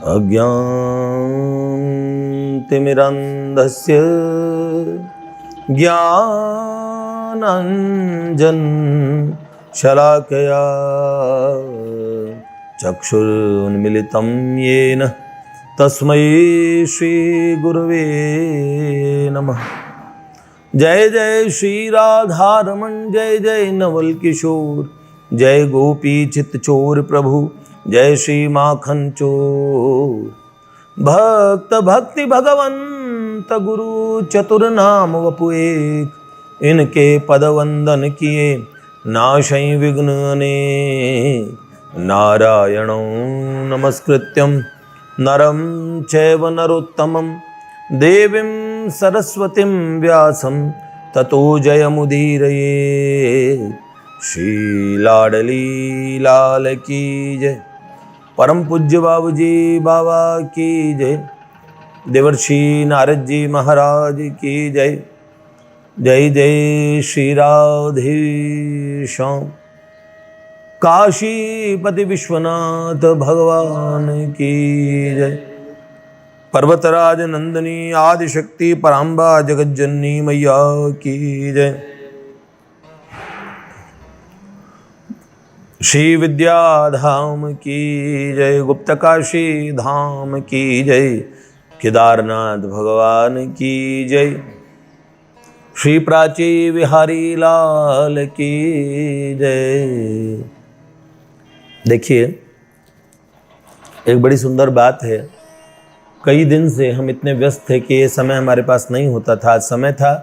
अज्ञानतिमिरन्धस्य ज्ञानाञ्जन शलाकया चक्षुरुन्मिलितं येन तस्मै श्री गुरवे नमः। जय जय श्री राधारमण, जय जय नवल किशोर, जय गोपी चित चोर प्रभु, जय श्री माखन चोर। भक्त भक्ति भगवंत गुरु चतुर नाम वपु एक, इनके पद वंदन किए नाशै विघ्न अनेक। नारायणं नमस्कृत्यं नरं चैव नरोत्तमं, देवीं सरस्वतीं व्यासं ततो जयमुदीरये। श्री लाडली लाल की जय, परम पूज्य बाबूजी बाबा की जय, देवर्षि नारद जी महाराज की जय। जय जय श्री राधेश्याम। काशीपति विश्वनाथ भगवान की जय। पर्वतराज नंदिनी आदिशक्ति पराम्बा जगज्जननी मैया की जय। श्री विद्याधाम की जय, गुप्त काशी धाम की जय, केदारनाथ भगवान की जय। श्री प्राची विहारी लाल की जय। देखिए, एक बड़ी सुंदर बात है। कई दिन से हम इतने व्यस्त थे कि ये समय हमारे पास नहीं होता था। आज समय था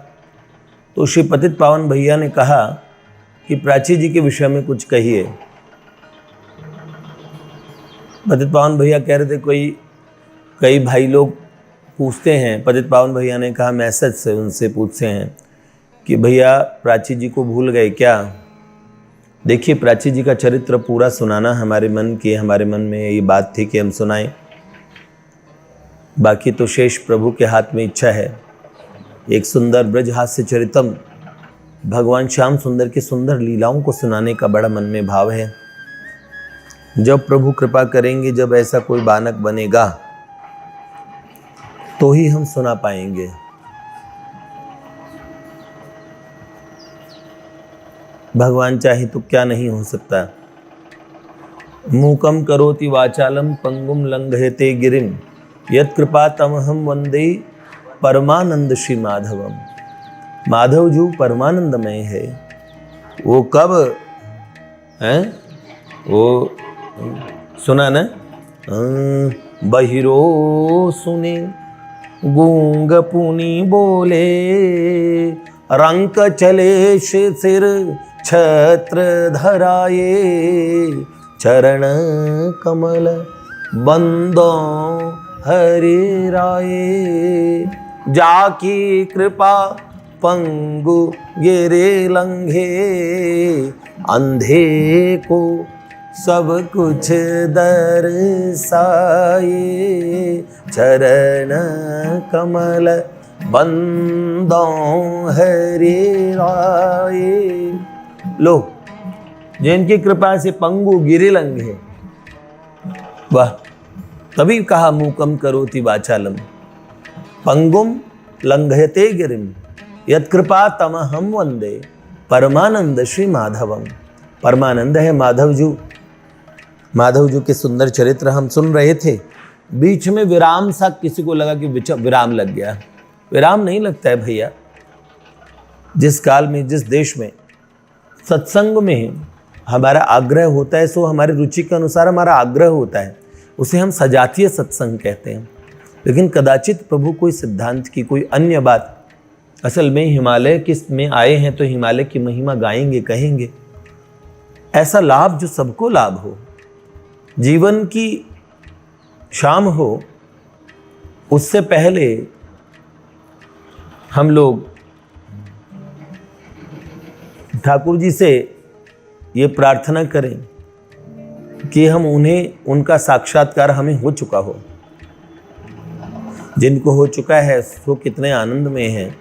तो श्री पतित पावन भैया ने कहा कि प्राची जी के विषय में कुछ कहिए। पतित पावन भैया कह रहे थे, कई भाई लोग पूछते हैं। पतित पावन भैया ने कहा मैसेज से उनसे पूछते हैं कि भैया प्राची जी को भूल गए क्या। देखिए, प्राची जी का चरित्र पूरा सुनाना हमारे मन में ये बात थी कि हम सुनाएं। बाकी तो शेष प्रभु के हाथ में इच्छा है। एक सुंदर ब्रज हास्य चरितम, भगवान श्याम सुंदर की सुंदर लीलाओं को सुनाने का बड़ा मन में भाव है। जब प्रभु कृपा करेंगे, जब ऐसा कोई बानक बनेगा तो ही हम सुना पाएंगे। भगवान चाहे तो क्या नहीं हो सकता। मूकम करोति वाचालम पंगुम लंघयते गिरिम, यत् कृपा तमहम वंदे परमानंद श्री माधवम। माधव जो परमानंदमय है, वो कब है? वो सुना ना, बहिरो सुने गूंग पुनी बोले, रंक चले सिर छत्र धराए, चरण कमल बंदो हरि राये। जाकी कृपा पंगु गिरे लंघे, अंधे को सब कुछ दर्शाए, चरण कमल बंदों हरि राये। लो, जिनकी कृपा से पंगु गिरे लंघे, वाह, तभी कहा मूकम करोति वाचालम पंगुम लंघयते गिरिम, यत्कृपा तमहम वंदे परमानंद श्री माधवम। परमानंद है माधव जू के सुंदर चरित्र हम सुन रहे थे। बीच में विराम सा किसी को लगा कि विराम लग गया। विराम नहीं लगता है भैया। जिस काल में, जिस देश में सत्संग में हमारा आग्रह होता है, सो हमारी रुचि के अनुसार हमारा आग्रह होता है, उसे हम सजातीय सत्संग कहते हैं। लेकिन कदाचित प्रभु कोई सिद्धांत की कोई अन्य बात, असल में हिमालय किस में आए हैं तो हिमालय की महिमा गाएंगे, कहेंगे। ऐसा लाभ जो सबको लाभ हो, जीवन की शाम हो, उससे पहले हम लोग ठाकुर जी से ये प्रार्थना करें कि हम उनका साक्षात्कार हमें हो चुका हो। जिनको हो चुका है वो कितने आनंद में हैं।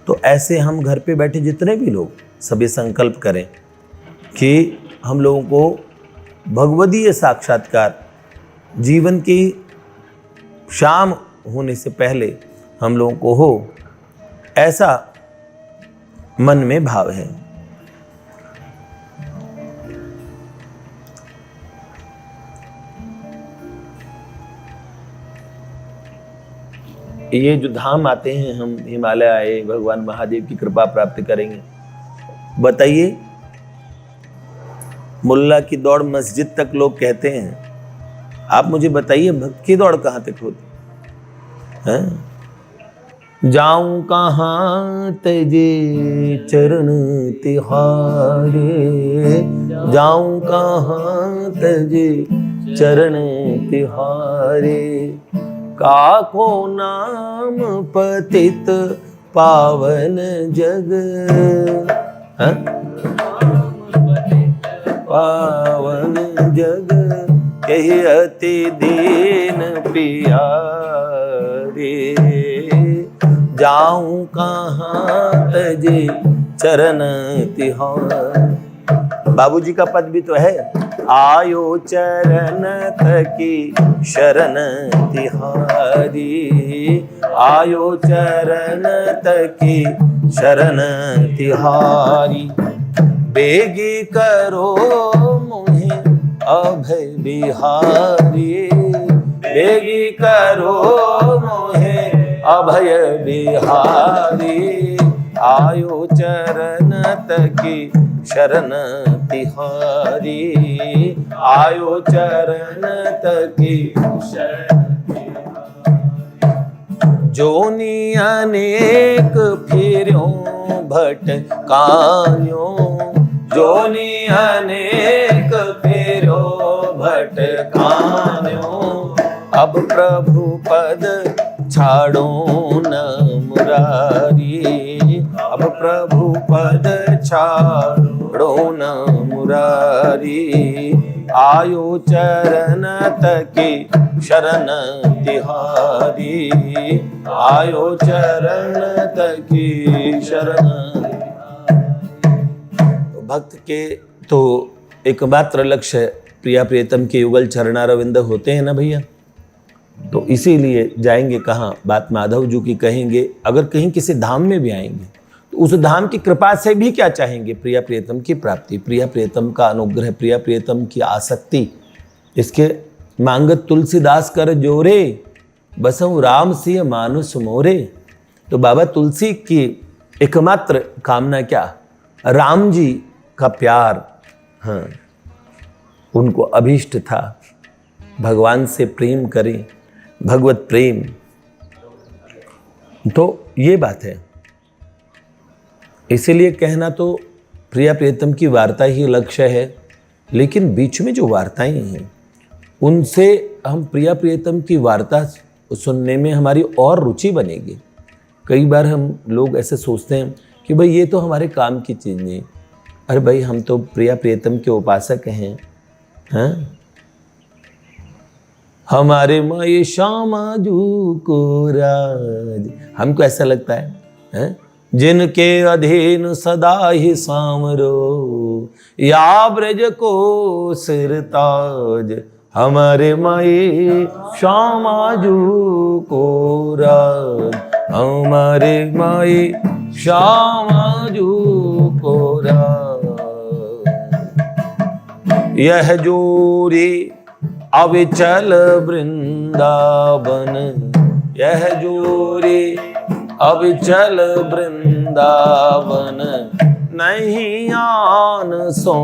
तो ऐसे हम घर पे बैठे जितने भी लोग सभी संकल्प करें कि हम लोगों को भगवदीय साक्षात्कार जीवन की शाम होने से पहले हम लोगों को हो, ऐसा मन में भाव है। ये जो धाम आते हैं, हम हिमालय आए, भगवान महादेव की कृपा प्राप्त करेंगे। बताइए, मुल्ला की दौड़ मस्जिद तक लोग कहते हैं, आप मुझे बताइए भक्त की दौड़ कहाँ तक होती है? जाऊं कहाँ तेजे चरण तिहारे, जाऊं कहाँ तेजे चरण तिहारे, काको नाम पतित पावन जग, पावन जग कही अति दीन पियारे, जाऊं कहाँ तजे चरण तिहार। बाबूजी का पद भी तो है, आयो चरण तकी शरण तिहारी, आयो चरण तकी शरण तिहारी, बेगी करो मोहि अभय बिहारी, बेगी करो मोहि अभय बिहारी, आयो चरण तकी शरण तिहारी, आयो चरण तकी शरण तिहारी। जोनी अनेक फिर्यों भटकान्यो, जोनी अनेक फिर्यो भटकान्यो, अब प्रभु पद छाड़ो न मुरारी, अब प्रभु पद छाड़ो न मुरारी, आयो चरण तकी शरण तिहारी, आयो चरण तकी शरण। भक्त के तो एकमात्र लक्ष्य प्रिया प्रियतम के युगल चरणारविंद होते हैं ना भैया, तो इसीलिए जाएंगे कहाँ, बात माधव जी की कहेंगे। अगर कहीं किसी धाम में भी आएंगे तो उस धाम की कृपा से भी क्या चाहेंगे? प्रिया प्रियतम की प्राप्ति, प्रिया प्रियतम का अनुग्रह, प्रिया प्रियतम की आसक्ति। इसके मांगत तुलसीदास कर जोरे, बसऊं राम सिंह मानुष मोरे। तो बाबा तुलसी की एकमात्र कामना क्या? राम जी का प्यार, हाँ, उनको अभीष्ट था, भगवान से प्रेम करें, भगवत प्रेम। तो ये बात है, इसीलिए कहना तो प्रिया प्रियतम की वार्ता ही लक्ष्य है, लेकिन बीच में जो वार्ताएं हैं उनसे हम प्रिया प्रियतम की वार्ता सुनने में हमारी और रुचि बनेगी। कई बार हम लोग ऐसे सोचते हैं कि भाई ये तो हमारे काम की चीज़ नहीं, अरे भाई हम तो प्रिया प्रियतम के उपासक हैं, हाँ? हमारे माए श्यामा जू को राज, हमको ऐसा लगता है? जिनके अधीन सदा ही सामरो, या ब्रज को सिरताज, हमारे माए श्यामा जू को राज, हमारे माए श्यामा जू को राज। यह जोरी अविचल वृंदावन, यह जोरी अविचल वृंदावन, नहीं आन सो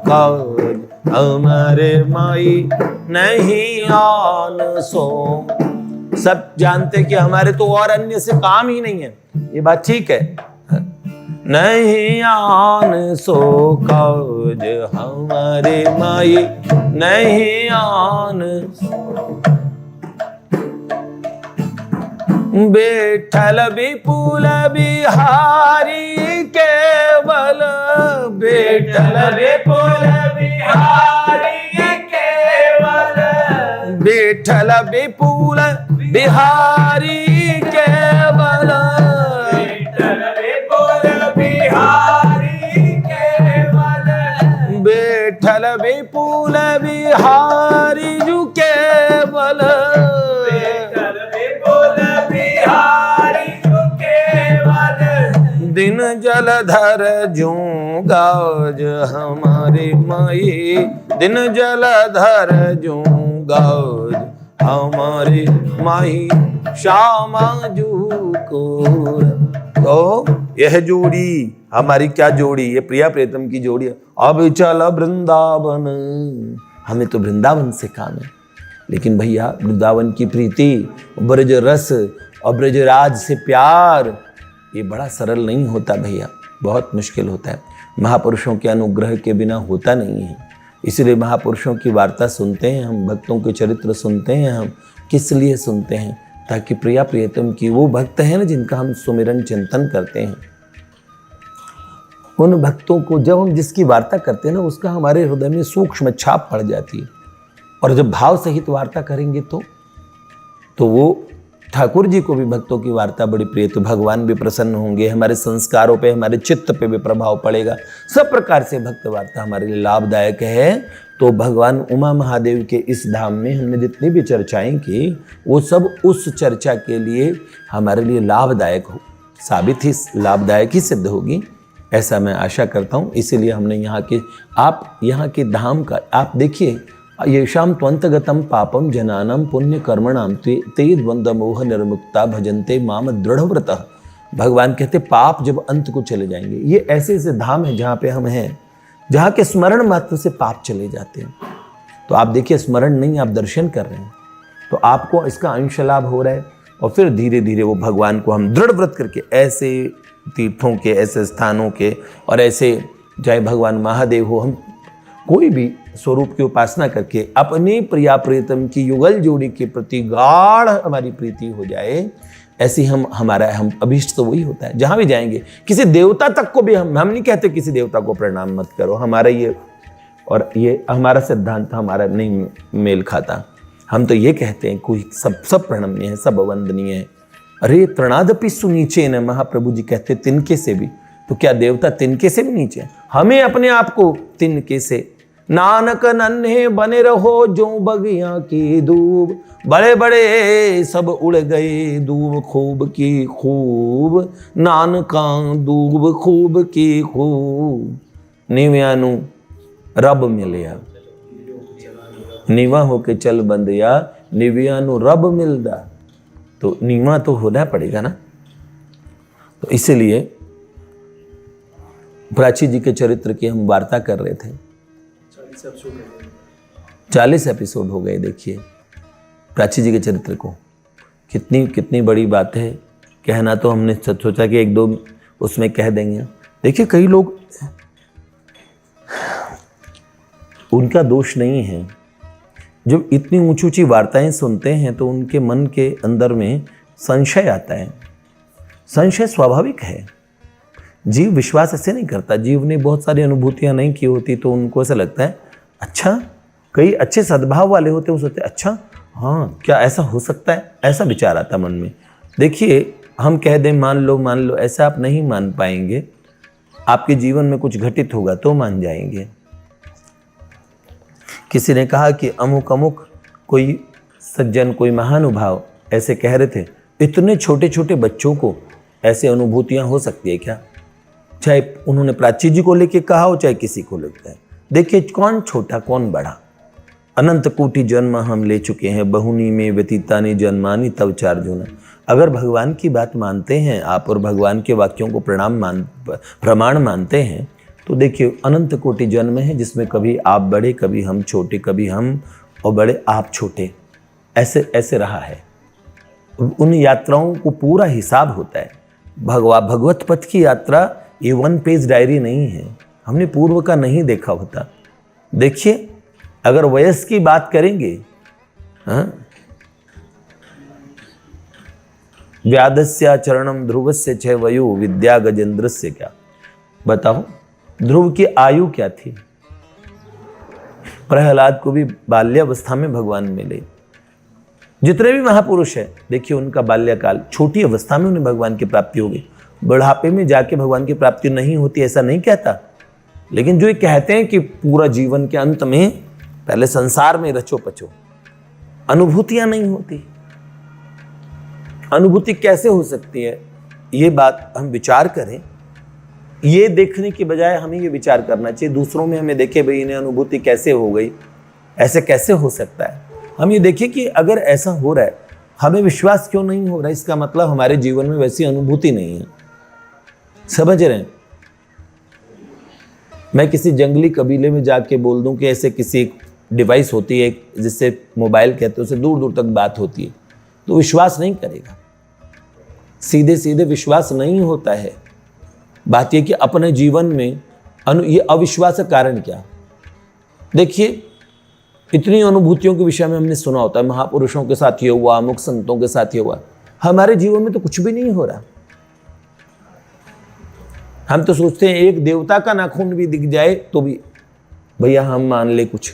काज, हमारे माई नहीं आन सो। सब जानते कि हमारे तो और अन्य से काम ही नहीं है, ये बात ठीक है। नहीं आन सो काज, हमारे माई नहीं आन सो। बेठल विपुल बिहारी केवल, बेठल विपुल बिहारी केवल, बेठल विपुल बिहारी केवल, बेठल विपुल बिहारी केवल, बेठल विपुल बिहारी जू केवल, दिन जलधर जो गाज हमारे माई, दिन जलधर जो गाज हमारे माई, श्यामा जू को। तो यह जोड़ी हमारी क्या जोड़ी, ये प्रिया प्रीतम की जोड़ी है। अब चल वृंदावन, हमें तो वृंदावन से काम है। लेकिन भैया वृंदावन की प्रीति, ब्रज रस और ब्रजराज से प्यार, ये बड़ा सरल नहीं होता भैया, बहुत मुश्किल होता है। महापुरुषों के अनुग्रह के बिना होता नहीं है। इसलिए महापुरुषों की वार्ता सुनते हैं हम, भक्तों के चरित्र सुनते हैं हम। किस लिए सुनते हैं? ताकि प्रिया प्रियतम की वो भक्त है ना जिनका हम सुमिरन चिंतन करते हैं, उन भक्तों को जब हम जिसकी वार्ता करते हैं ना, उसका हमारे हृदय में सूक्ष्म छाप पड़ जाती है। और जब भाव सहित वार्ता करेंगे तो वो ठाकुर जी को भी भक्तों की वार्ता बड़ी प्रिय, तो भगवान भी प्रसन्न होंगे, हमारे संस्कारों पे, हमारे चित्त पे भी प्रभाव पड़ेगा। सब प्रकार से भक्त वार्ता हमारे लिए लाभदायक है। तो भगवान उमा महादेव के इस धाम में हमने जितनी भी चर्चाएं की, वो सब उस चर्चा के लिए हमारे लिए लाभदायक हो साबित ही लाभदायक ही सिद्ध होगी, ऐसा मैं आशा करता हूँ। इसीलिए हमने आप यहाँ के धाम का आप देखिए, येषाम त्वंतगतम पापम जनानम पुण्य कर्मणाम ते द्वंद्व मोह निर्मुक्ता भजन्ते माम दृढ़व्रतः। भगवान कहते पाप जब अंत को चले जाएंगे, ये ऐसे ऐसे धाम है जहाँ पे हम हैं, जहाँ के स्मरण मात्र से पाप चले जाते हैं। तो आप देखिए, स्मरण नहीं, आप दर्शन कर रहे हैं, तो आपको इसका अंश लाभ हो रहा है। और फिर धीरे धीरे वो भगवान को हम दृढ़ व्रत करके ऐसे तीर्थों के, ऐसे स्थानों के, और ऐसे चाहे भगवान महादेव हो, हम कोई भी स्वरूप की उपासना करके अपने प्रिया प्रीतम की युगल जोड़ी के प्रति गाढ़ हमारी प्रीति हो जाए, ऐसी हम अभीष्ट तो वही होता है। जहां भी जाएंगे, किसी देवता तक को भी हम नहीं कहते किसी देवता को प्रणाम मत करो, हमारा ये हमारा सिद्धांत हमारा नहीं मेल खाता। हम तो ये कहते हैं कोई सब प्रणम्य है, सब वंदनीय है। अरे तृणादपि सुनीचे न, महाप्रभु जी कहते तिनके से भी, तो क्या देवता तिनके से भी नीचे है? हमें अपने आप को तिनके से, नानक नन्हे बने रहो जो बगिया की दूब, बड़े बड़े सब उड़ गए दूब खूब की खूब, नानका दूब खूब की खूब। निव्यानु रब मिलया, नीवा होके चल बंदिया, निव्यानु रब मिलदा। तो नीवा तो होना पड़ेगा ना। तो इसीलिए प्राची जी के चरित्र की हम वार्ता कर रहे थे। 40 एपिसोड हो गए। देखिए प्राची जी के चरित्र को, कितनी बड़ी बात है। कहना तो हमने सोचा कि 1-2 उसमें कह देंगे। देखिए कई लोग, उनका दोष नहीं है, जब इतनी ऊंची ऊंची वार्ताएं सुनते हैं तो उनके मन के अंदर में संशय आता है। संशय स्वाभाविक है, जीव विश्वास ऐसे नहीं करता। जीव ने बहुत सारी अनुभूतियां नहीं की होती तो उनको ऐसा लगता है अच्छा, कई अच्छे सद्भाव वाले होते हैं, वो सोचते अच्छा हाँ क्या ऐसा हो सकता है, ऐसा विचार आता मन में। देखिए हम कह दें मान लो, ऐसा आप नहीं मान पाएंगे। आपके जीवन में कुछ घटित होगा तो मान जाएंगे। किसी ने कहा कि अमुक अमुक कोई सज्जन, कोई महानुभाव ऐसे कह रहे थे, इतने छोटे छोटे बच्चों को ऐसे अनुभूतियां हो सकती है क्या? चाहे उन्होंने प्राची जी को लेके कहा हो, चाहे किसी को लगता है। देखिए कौन छोटा कौन बड़ा, अनंत कोटि जन्म हम ले चुके हैं, बहुनी में व्यतीतानि जन्मानि तव चार्जुन। अगर भगवान की बात मानते हैं आप और भगवान के वाक्यों को प्रमाण मानते हैं, तो देखिए अनंत कोटि जन्म है जिसमें कभी आप बड़े, कभी हम छोटे, कभी हम और बड़े आप छोटे, ऐसे ऐसे रहा है। उन यात्राओं को पूरा हिसाब होता है। भगवत पथ की यात्रा ये 1 पेज डायरी नहीं है, हमने पूर्व का नहीं देखा होता। देखिए अगर वयस की बात करेंगे, व्याधस्य चरणम ध्रुवस्य छ वयो विद्या गजेंद्रस्य, क्या बताओ ध्रुव की आयु क्या थी? प्रहलाद को भी बाल्यावस्था में भगवान मिले। जितने भी महापुरुष हैं देखिए उनका बाल्यकाल, छोटी अवस्था में उन्हें भगवान की प्राप्ति हो गई। बुढ़ापे में जाके भगवान की प्राप्ति नहीं होती ऐसा नहीं कहता, लेकिन जो ये कहते हैं कि पूरा जीवन के अंत में पहले संसार में रचो पचो, अनुभूतियां नहीं होती। अनुभूति कैसे हो सकती है, ये बात हम विचार करें ये देखने की बजाय हमें ये विचार करना चाहिए, दूसरों में हमें देखे भाई इन्हें अनुभूति कैसे हो गई, ऐसे कैसे हो सकता है। हम ये देखें कि अगर ऐसा हो रहा है, हमें विश्वास क्यों नहीं हो रहा है, इसका मतलब हमारे जीवन में वैसी अनुभूति नहीं है। समझ रहे हैं? मैं किसी जंगली कबीले में जाके बोल दूं कि ऐसे किसी एक डिवाइस होती है जिससे मोबाइल कहते हैं, उससे दूर दूर तक बात होती है, तो विश्वास नहीं करेगा, सीधे सीधे विश्वास नहीं होता है। बात यह कि अपने जीवन में ये अविश्वास का कारण क्या। देखिए, इतनी अनुभूतियों के विषय में हमने सुना होता है, महापुरुषों के साथ ये हुआ, अमुक संतों के साथ ये हुआ। हमारे जीवन में तो कुछ भी नहीं हो रहा। हम तो सोचते हैं एक देवता का नाखून भी दिख जाए तो भी भैया हम मान ले कुछ।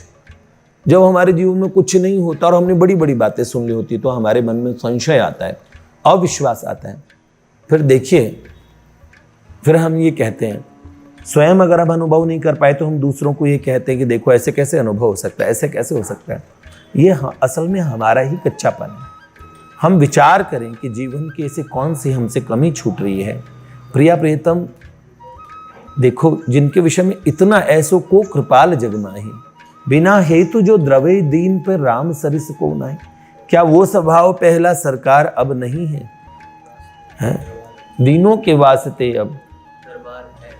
जब हमारे जीवन में कुछ नहीं होता और हमने बड़ी बड़ी बातें सुन ली होती तो हमारे मन में संशय आता है, अविश्वास आता है। फिर देखिए, फिर हम ये कहते हैं, स्वयं अगर हम अनुभव नहीं कर पाए तो हम दूसरों को ये कहते हैं कि देखो ऐसे कैसे अनुभव हो सकता है, ऐसे कैसे हो सकता है। ये असल में हमारा ही कच्चापन है। हम विचार करें कि जीवन की ऐसे कौन सी हमसे कमी छूट रही है। प्रिया प्रियतम, देखो जिनके विषय में इतना ऐसो को कृपाल जग माही, बिना हेतु जो द्रवे दीन पर राम सरिस को नाई। क्या वो स्वभाव पहला सरकार अब नहीं है, हैं? दीनों के वास्ते अब दरबार है,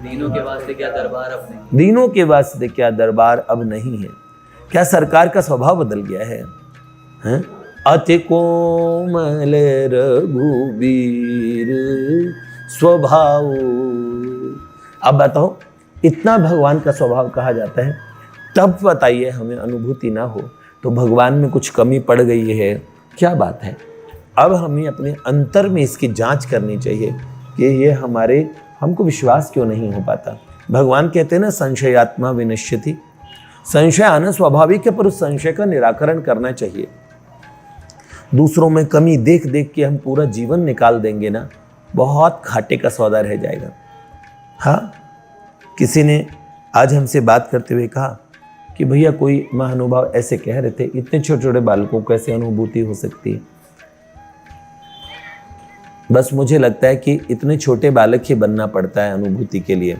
दीनों के वास्ते क्या दरबार अब नहीं, दीनों के वास्ते क्या दरबार अब नहीं है। क्या सरकार का स्वभाव बदल गया है, हैं? अति कोमल रघुबीर स्वभाव। अब बताओ, इतना भगवान का स्वभाव कहा जाता है, तब बताइए हमें अनुभूति ना हो तो भगवान में कुछ कमी पड़ गई है, क्या बात है। अब हमें अपने अंतर में इसकी जांच करनी चाहिए कि ये हमको विश्वास क्यों नहीं हो पाता। भगवान कहते हैं ना, संशयात्मा विनश्यति। संशय आना स्वाभाविक है, पर उस संशय का निराकरण करना चाहिए। दूसरों में कमी देख देख के हम पूरा जीवन निकाल देंगे ना, बहुत घाटे का सौदा रह जाएगा। हाँ, किसी ने आज हमसे बात करते हुए कहा कि भैया कोई महानुभाव ऐसे कह रहे थे, इतने छोटे छोटे बालकों को कैसे अनुभूति हो सकती है। बस मुझे लगता है कि इतने छोटे बालक ही बनना पड़ता है अनुभूति के लिए।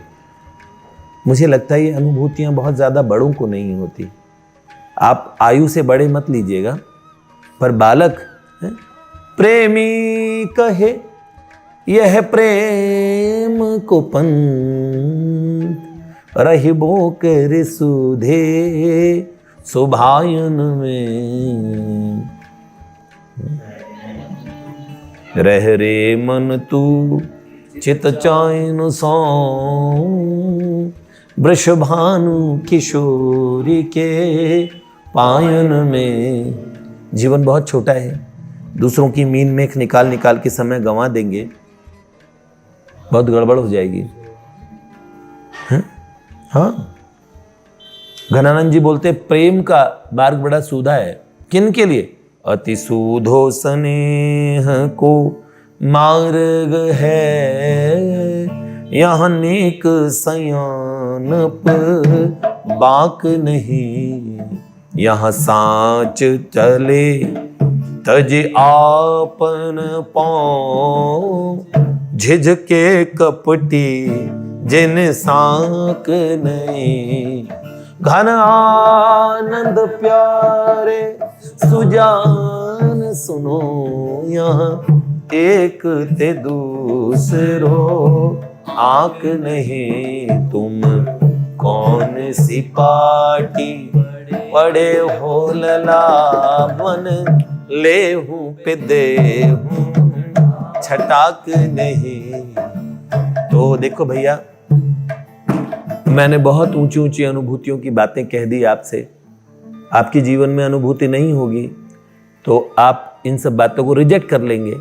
मुझे लगता है ये अनुभूतियां बहुत ज़्यादा बड़ों को नहीं होती। आप आयु से बड़े मत लीजिएगा, पर बालक है? प्रेमी कहे यह प्रेम को पंत, रहिबो कर सुधे सुभायन में। रह रे मन तू चित चैन सो, वृषभानु किशोरी के पायन में। जीवन बहुत छोटा है, दूसरों की मीन मेख निकाल निकाल के समय गंवा देंगे, बहुत गड़बड़ हो जाएगी। हाँ, घनानंद जी बोलते प्रेम का मार्ग बड़ा सूधा है। किन के लिए? अति सूधो स्नेह को मार्ग है, यहाँ नेक सयानप बाक नहीं। यहाँ साँच चले तज आपन पाँव, झिझके कपटी जिन साक नहीं। घन आनंद प्यारे सुजान सुनो, यहाँ एक ते दूसरो आंक नहीं। तुम कौन सी पार्टी पड़े हो ललावन, ले हूँ पे दे हूँ छटाक नहीं। तो देखो भैया, मैंने बहुत ऊंची ऊंची अनुभूतियों की बातें कह दी आपसे। आपके जीवन में अनुभूति नहीं होगी तो आप इन सब बातों को रिजेक्ट कर लेंगे।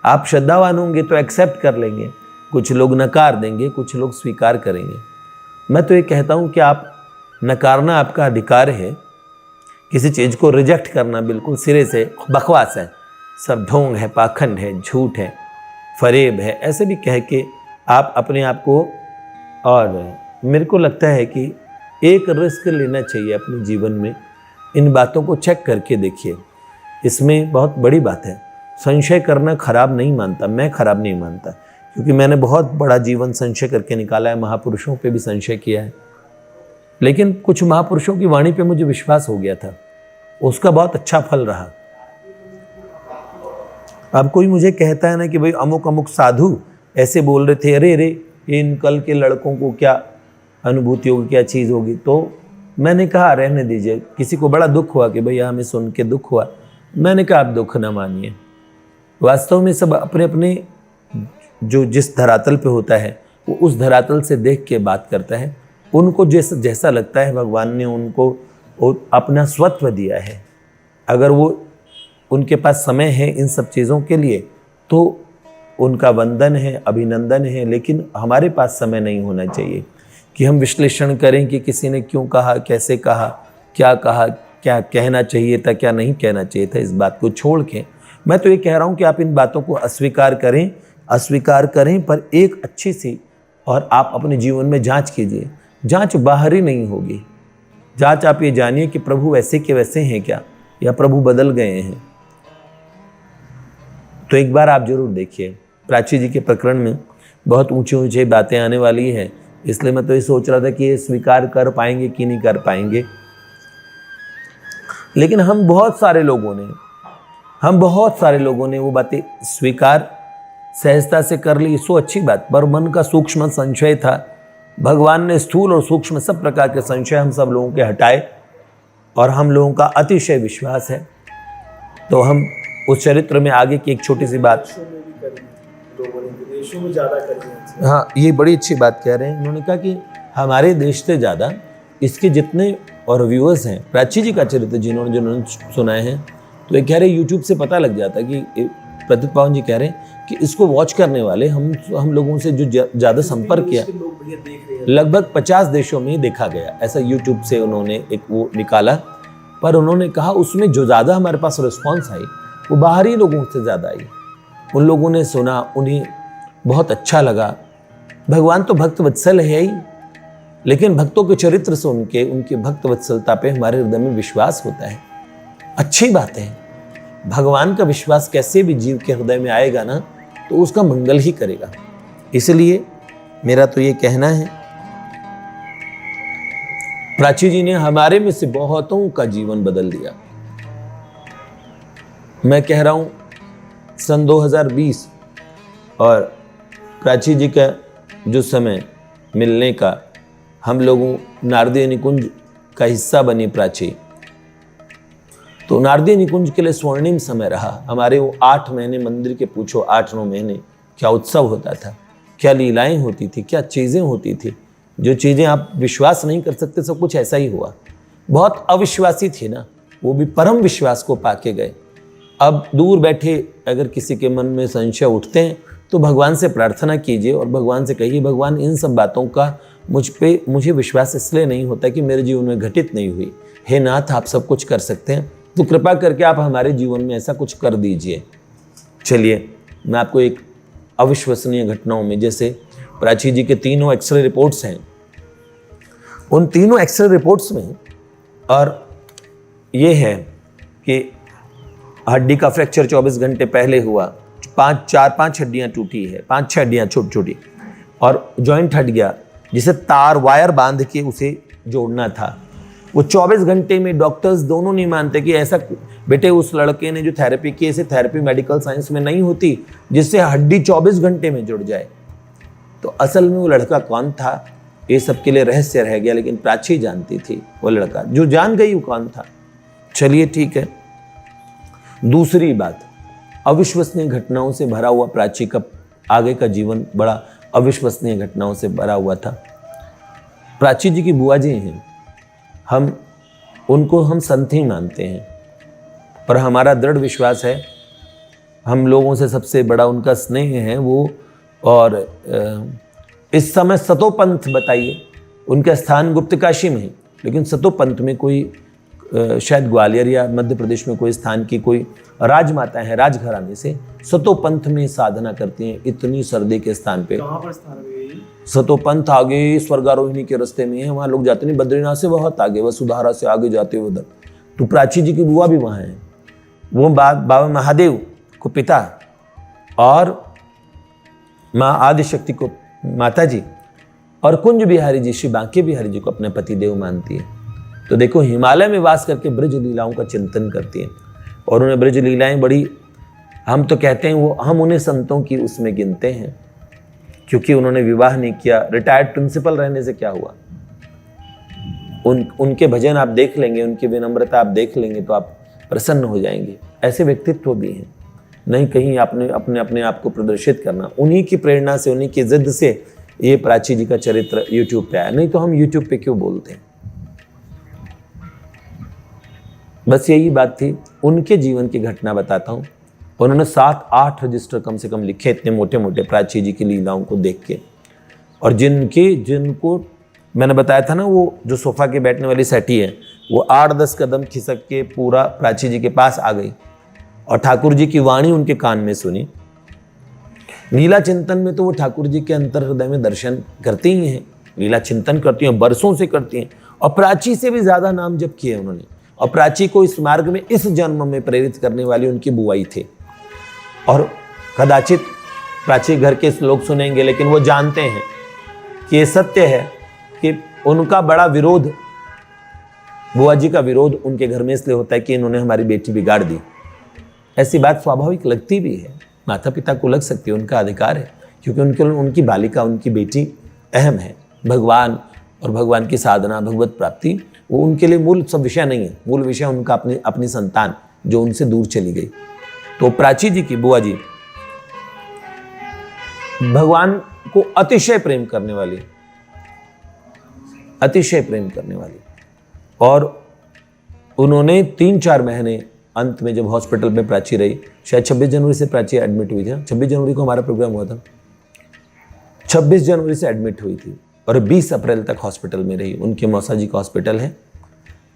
आप श्रद्धावान होंगे तो एक्सेप्ट कर लेंगे, कुछ लोग नकार देंगे, कुछ लोग स्वीकार करेंगे। मैं तो ये कहता हूँ कि आप नकारना आपका अधिकार है, किसी चीज़ को रिजेक्ट करना बिल्कुल सिरे से बकवास है, सब ढोंग है, पाखंड है, झूठ है, फरेब है, ऐसे भी कह के आप अपने आप को। और मेरे को लगता है कि एक रिस्क लेना चाहिए अपने जीवन में, इन बातों को चेक करके देखिए। इसमें बहुत बड़ी बात है, संशय करना खराब नहीं मानता, मैं खराब नहीं मानता, क्योंकि मैंने बहुत बड़ा जीवन संशय करके निकाला है, महापुरुषों पे भी संशय किया है, लेकिन कुछ महापुरुषों की वाणी पे मुझे विश्वास हो गया था, उसका बहुत अच्छा फल रहा। अब कोई मुझे कहता है ना कि भाई अमुक अमुक साधु ऐसे बोल रहे थे, अरे अरे इन कल के लड़कों को क्या अनुभूति होगी, क्या चीज़ होगी, तो मैंने कहा रहने दीजिए। किसी को बड़ा दुख हुआ कि भैया हमें सुन के दुख हुआ, मैंने कहा आप दुख ना मानिए। वास्तव में सब अपने अपने जो जिस धरातल पे होता है वो उस धरातल से देख के बात करता है। उनको जैसा लगता है भगवान ने उनको अपना स्वत्व दिया है। अगर वो उनके पास समय है इन सब चीज़ों के लिए तो उनका वंदन है, अभिनंदन है, लेकिन हमारे पास समय नहीं होना चाहिए कि हम विश्लेषण करें कि किसी ने क्यों कहा, कैसे कहा, क्या कहना चाहिए था, क्या नहीं कहना चाहिए था। इस बात को छोड़ के मैं तो ये कह रहा हूँ कि आप इन बातों को अस्वीकार करें पर एक अच्छी सी, और आप अपने जीवन में जांच कीजिए। जांच बाहरी नहीं होगी, जांच आप ये जानिए कि प्रभु वैसे के वैसे हैं क्या, या प्रभु बदल गए हैं। तो एक बार आप जरूर देखिए। प्राची जी के प्रकरण में बहुत ऊंची ऊंची बातें आने वाली है, इसलिए मैं तो ये सोच रहा था कि ये स्वीकार कर पाएंगे कि नहीं कर पाएंगे। लेकिन हम बहुत सारे लोगों ने वो बातें स्वीकार सहजता से कर ली, सो अच्छी बात। पर मन का सूक्ष्म संशय था, भगवान ने स्थूल और सूक्ष्म सब प्रकार के संशय हम सब लोगों के हटाए, और हम लोगों का अतिशय विश्वास है। तो हम उस चरित्र में आगे की एक छोटी सी बात, देशों में ज़्यादा करेंगे। हाँ ये बड़ी अच्छी बात कह रहे हैं। उन्होंने कहा कि हमारे देश से ज़्यादा इसके जितने और व्यूअर्स हैं, प्राची जी का चरित्र जिन्होंने सुनाए हैं, तो ये कह रहे यूट्यूब से पता लग जाता है कि प्रदीप पावन जी कह रहे हैं कि इसको वॉच करने वाले हम लोगों से जो ज़्यादा संपर्क किया, लगभग 50 देशों में देखा गया। ऐसा यूट्यूब से उन्होंने एक वो निकाला, पर उन्होंने कहा उसमें जो ज़्यादा हमारे पास रिस्पॉन्स आई वो बाहरी लोगों से ज़्यादा आई। उन लोगों ने सुना, उन्हें बहुत अच्छा लगा। भगवान तो भक्त वत्सल है ही, लेकिन भक्तों के चरित्र सुन के उनकी भक्त वत्सलता पे हमारे हृदय में विश्वास होता है। अच्छी बात है, भगवान का विश्वास कैसे भी जीव के हृदय में आएगा ना तो उसका मंगल ही करेगा। इसलिए मेरा तो ये कहना है, प्राची जी ने हमारे में से बहुतों का जीवन बदल दिया। मैं कह रहा हूं सन 2020 और प्राची जी का जो समय मिलने का, हम लोगों नारदीय निकुंज का हिस्सा बनी प्राची, तो नारदीय निकुंज के लिए स्वर्णिम समय रहा। हमारे वो 8 महीने मंदिर के, पूछो 8-9 महीने क्या उत्सव होता था, क्या लीलाएं होती थी, क्या चीज़ें होती थी, जो चीज़ें आप विश्वास नहीं कर सकते, सब कुछ ऐसा ही हुआ। बहुत अविश्वासी थे ना, वो भी परम विश्वास को पाके गए। अब दूर बैठे अगर किसी के मन में संशय उठते हैं तो भगवान से प्रार्थना कीजिए और भगवान से कहिए, भगवान इन सब बातों का मुझे विश्वास इसलिए नहीं होता कि मेरे जीवन में घटित नहीं हुई। हे नाथ, आप सब कुछ कर सकते हैं, तो कृपा करके आप हमारे जीवन में ऐसा कुछ कर दीजिए। चलिए मैं आपको एक अविश्वसनीय घटनाओं में, जैसे प्राची जी के 3 एक्सरे रिपोर्ट्स हैं, उन 3 एक्सरे रिपोर्ट्स में और ये है कि हड्डी का फ्रैक्चर 24 घंटे पहले हुआ, 4-5 हड्डियाँ टूटी है, 5-6 हड्डियाँ छोटी छोटी, और जॉइंट हट गया जिसे तार वायर बांध के उसे जोड़ना था। वो 24 घंटे में डॉक्टर्स दोनों नहीं मानते कि ऐसा, बेटे उस लड़के ने जो थेरेपी की, ऐसे थेरेपी मेडिकल साइंस में नहीं होती जिससे हड्डी 24 घंटे में जुड़ जाए। तो असल में वो लड़का कौन था ये सबके लिए रहस्य रह गया, लेकिन प्राची जानती थी वो लड़का, जो जान गई वो कौन था। चलिए ठीक है। दूसरी बात, अविश्वसनीय घटनाओं से भरा हुआ प्राची का आगे का जीवन बड़ा अविश्वसनीय घटनाओं से भरा हुआ था। प्राची जी की बुआ जी हैं, हम उनको हम संत ही मानते हैं, पर हमारा दृढ़ विश्वास है हम लोगों से सबसे बड़ा उनका स्नेह है वो। और इस समय सतोपंथ, बताइए, उनका स्थान गुप्त काशी में है, लेकिन सतोपंथ में कोई शायद ग्वालियर या मध्य प्रदेश में कोई स्थान की कोई राजमाता है, राजघराने से सतोपंथ में साधना करती हैं, इतनी सर्दी के स्थान पे। कहाँ पर स्थान है ये? सतोपंथ आगे स्वर्गारोहिणी के रास्ते में है, वहाँ लोग जाते नहीं, बद्रीनाथ से बहुत आगे, वसुधारा से आगे जाते हुए उधर। तो प्राची जी की बुआ भी वहाँ है, वो बाबा महादेव को पिता और माँ आदिशक्ति को माता जी और कुंज बिहारी जी श्री बांके बिहारी जी को अपने पतिदेव मानती है। तो देखो हिमालय में वास करके ब्रज लीलाओं का चिंतन करती है और उन्हें ब्रज लीलाएं बड़ी, हम तो कहते हैं वो, हम उन्हें संतों की उसमें गिनते हैं क्योंकि उन्होंने विवाह नहीं किया। रिटायर्ड प्रिंसिपल रहने से क्या हुआ? उनके भजन आप देख लेंगे, उनकी विनम्रता आप देख लेंगे तो आप प्रसन्न हो जाएंगे। ऐसे व्यक्तित्व भी हैं, नहीं कहीं आपने अपने आप को प्रदर्शित करना। उन्हीं की प्रेरणा से, उन्हीं की जिद से ये प्राची जी का चरित्र यूट्यूब पे आया, नहीं तो हम यूट्यूब पे क्यों बोलते हैं। बस यही बात थी। उनके जीवन की घटना बताता हूँ। उन्होंने 7-8 रजिस्टर कम से कम लिखे, इतने मोटे मोटे प्राची जी की लीलाओं को देख के। और जिनको मैंने बताया था ना, वो जो सोफा के बैठने वाली सेटी है, वो 8-10 कदम खिसक के पूरा प्राची जी के पास आ गई और ठाकुर जी की वाणी उनके कान में सुनी। लीला चिंतन में तो वो ठाकुर जी के अंतर हृदय में दर्शन करती ही हैं, लीला चिंतन करती हैं, बरसों से करती हैं और प्राची से भी ज़्यादा नाम जप किए उन्होंने। और प्राची को इस मार्ग में, इस जन्म में प्रेरित करने वाली उनकी बुआई थे। और कदाचित प्राची घर के लोग सुनेंगे, लेकिन वो जानते हैं कि ये सत्य है कि उनका बड़ा विरोध, बुआ जी का विरोध उनके घर में इसलिए होता है कि इन्होंने हमारी बेटी बिगाड़ दी। ऐसी बात स्वाभाविक लगती भी है, माता पिता को लग सकती है, उनका अधिकार है, क्योंकि उनकी बालिका, उनकी बेटी अहम है। भगवान और भगवान की साधना, भगवत प्राप्ति, वो उनके लिए मूल सब विषय नहीं है। मूल विषय उनका अपनी संतान जो उनसे दूर चली गई। तो प्राची जी की बुआ जी भगवान को अतिशय प्रेम करने वाली, अतिशय प्रेम करने वाली। और उन्होंने 3-4 महीने अंत में जब हॉस्पिटल में प्राची रही, शायद 26 जनवरी से प्राची एडमिट हुई थी। 26 जनवरी को हमारा प्रोग्राम हुआ था, 26 जनवरी से एडमिट हुई थी और 20 अप्रैल तक हॉस्पिटल में रही। उनके मौसा जी का हॉस्पिटल है,